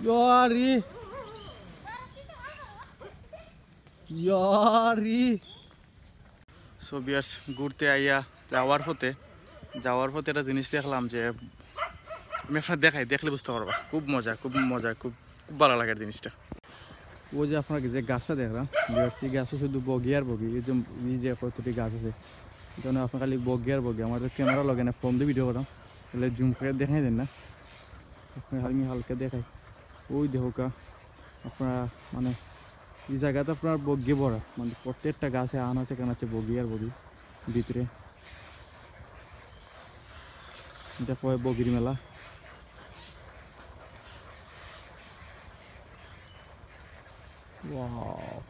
यारी यारी so viewers ঘুরতে আইয়া যাওয়ার পথে একটা জিনিস দেখলাম যে আমি আপনার দেখাই দেখলে বুঝতে পারবা খুব মজা খুব ভালো লাগে জিনিসটা ওই যে আপনাকে যে গাছটা দেখলাম ভিউয়ার্স এই গাছে শুধু বগি আর বগি এই যে কতটি গাছ আছে এখানে আপনার খালি বগি আর বগি আমার ক্যামেরা লগে না ফোন দিয়ে ভিডিও করাম তাহলে জুম করে দেখাই দেন না আমি হালকা দেখাই ওই দেখোকা আপনারা মানে এই জায়গাতে আপনার বগি ভরা মানে প্রত্যেকটা গাছে আন আছে কেন আছে বগি আর বগি ভিতরে এটা পরে বগির মেলা ওয়াও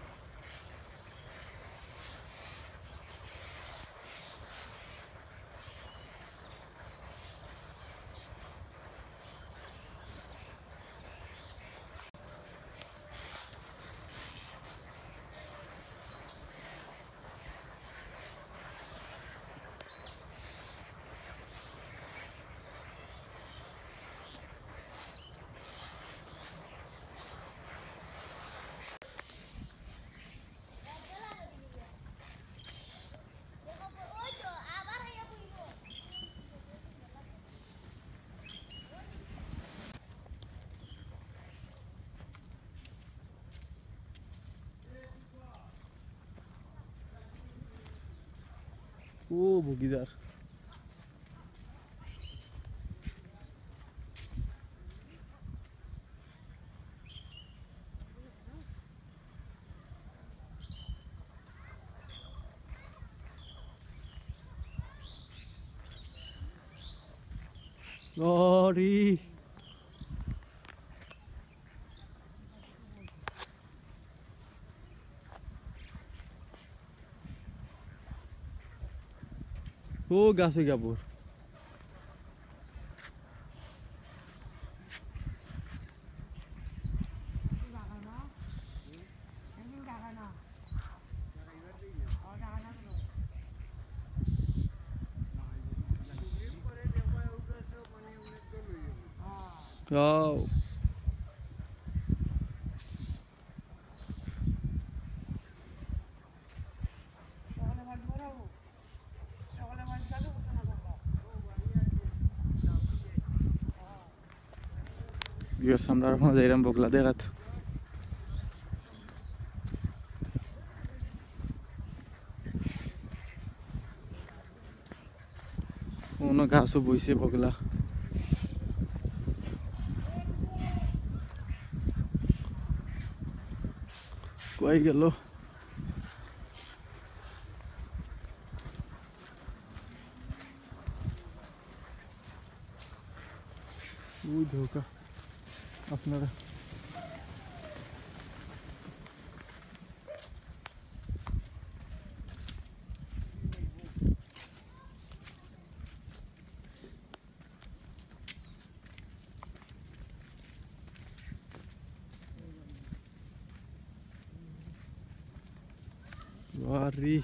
ও বগিদার সরি ও গাছে গাবর Wow. Viewers আমরা এখন যাইরাম বগলা দেখাত কোন গাছও বইছে বগলা কই গেল ওই ধোকা আপনারা Wari